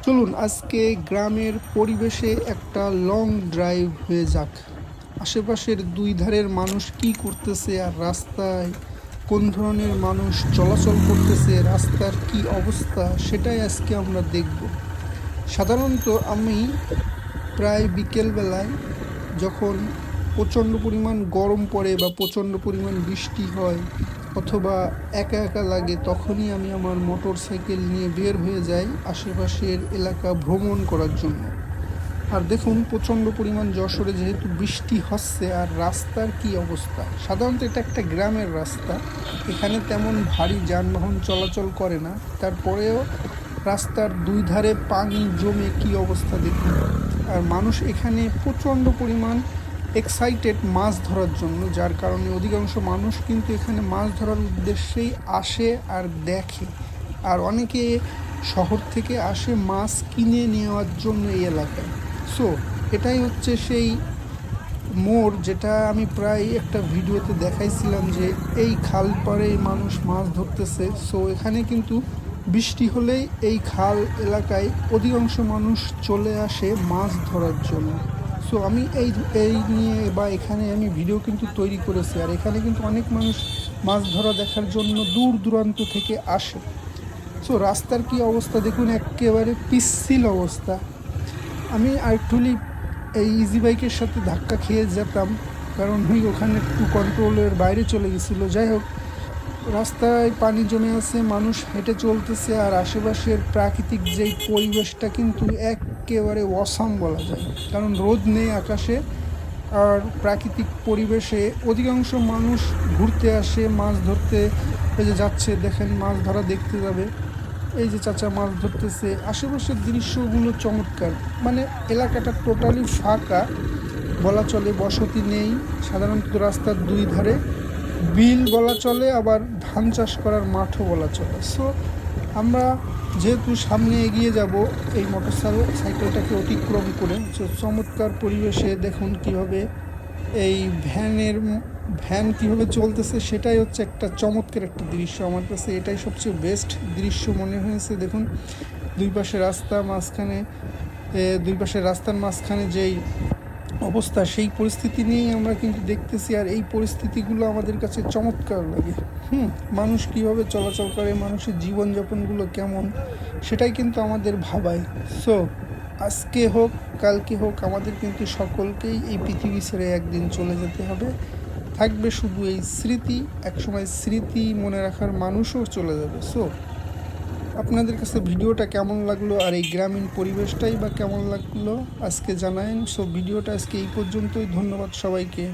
চলুন আজকে গ্রামের পরিবেশে একটা লং ড্রাইভ হয়ে যাক। আশেপাশের দুই ধারের মানুষ কি করতেছে আর রাস্তায় কোন ধরনের মানুষ চলাচল করতেছে, রাস্তার কি অবস্থা সেটাই আজকে আমরা দেখব। সাধারণত আমি প্রায় বিকেলবেলায় যখন প্রচণ্ড পরিমাণ গরম পড়ে বা প্রচণ্ড পরিমাণ বৃষ্টি হয় অথবা একা একা লাগে, তখনই আমি আমার মোটর সাইকেল নিয়ে বের হয়ে যাই আশেপাশের এলাকা ভ্রমণ করার জন্য। আর দেখুন প্রচণ্ড পরিমাণ যশোরে যেহেতু বৃষ্টি হচ্ছে, আর রাস্তার কি অবস্থা। সাধারণত এটা একটা গ্রামের রাস্তা, এখানে তেমন ভারী যানবাহন চলাচল করে না, তারপরেও রাস্তার দুই ধারে পানি জমে কি অবস্থা দেখুন। আর মানুষ এখানে প্রচণ্ড পরিমাণ এক্সাইটেড মাছ ধরার জন্য, যার কারণে অধিকাংশ মানুষ কিন্তু এখানে মাছ ধরার উদ্দেশ্যেই আসে আর দেখে। আর অনেকে শহর থেকে আসে মাছ কিনে নেওয়ার জন্য এই এলাকায়। সো এটাই হচ্ছে সেই মোড়, যেটা আমি প্রায় একটা ভিডিওতে দেখাইছিলাম যে এই খাল পাড়ে মানুষ মাছ ধরতেছে। সো এখানে কিন্তু বৃষ্টি হলেই এই খাল এলাকায় অধিকাংশ মানুষ চলে আসে মাছ ধরার জন্য। সো আমি এই এই নিয়ে বা এখানে আমি ভিডিও কিন্তু তৈরি করেছি, আর এখানে কিন্তু অনেক মানুষ মাছ ধরা দেখার জন্য দূর দূরান্ত থেকে আসে। সো রাস্তার কি অবস্থা দেখুন, একেবারে পিচ্ছিল অবস্থা। আমি আরেকটুলি এই ইজি বাইকের সাথে ধাক্কা খেয়ে যেতাম, কারণ ওখানে একটু কন্ট্রোলের বাইরে চলে গেছিলো। যাই হোক, রাস্তায় পানি জমে আছে, মানুষ হেঁটে চলতেছে, আর আশেপাশের প্রাকৃতিক যেই পরিবেশটা কিন্তু একেবারে অসাম বলা যায়, কারণ রোদ নেই আকাশে। আর প্রাকৃতিক পরিবেশে অধিকাংশ মানুষ ঘুরতে আসে, মাছ ধরতে। এই যে যাচ্ছে দেখেন, মাছ ধরা দেখতে যাবে, এই যে চাচা মাছ ধরতেছে। আশেপাশের দৃশ্যগুলো চমৎকার, মানে এলাকাটা টোটালি ফাঁকা বলা চলে, বসতি নেই। সাধারণত রাস্তার দুই ধারে বিল বলা চলে, আবার ধান চাষ করার মাঠও বলা চলে। সো আমরা যেহেতু সামনে এগিয়ে যাব এই মোটর সাইকেলটাকে অতিক্রম করে, চমৎকার পরিবেশে দেখুন কিভাবে এই ভ্যান কীভাবে চলতেছে, সেটাই হচ্ছে একটা চমৎকার একটা দৃশ্য। আমার কাছে এটাই সবচেয়ে বেস্ট দৃশ্য মনে হয়েছে। দেখুন দুই পাশে রাস্তা, মাঝখানে দুই পাশে রাস্তার মাঝখানে যেই অবস্থা, সেই পরিস্থিতি নিয়েই আমরা কিন্তু দেখতেছি। আর এই পরিস্থিতিগুলো আমাদের কাছে চমৎকার লাগে। মানুষ কীভাবে চলাচল করে, মানুষের জীবনযাপনগুলো কেমন, সেটাই কিন্তু আমাদের ভাবায়। সো আজকে হোক কালকে হোক, আমাদের কিন্তু সকলকেই এই পৃথিবী ছেড়ে একদিন চলে যেতে হবে। থাকবে শুধু এই স্মৃতি, একসময় স্মৃতি মনে রাখার মানুষও চলে যাবে। সো আপনাদের কাছে ভিডিওটা কেমন লাগলো, আর এই গ্রামীণ পরিবেশটাই বা কেমন লাগলো আজকে জানায়েন। সো ভিডিওটা আজকে এই পর্যন্তই। ধন্যবাদ সবাইকে।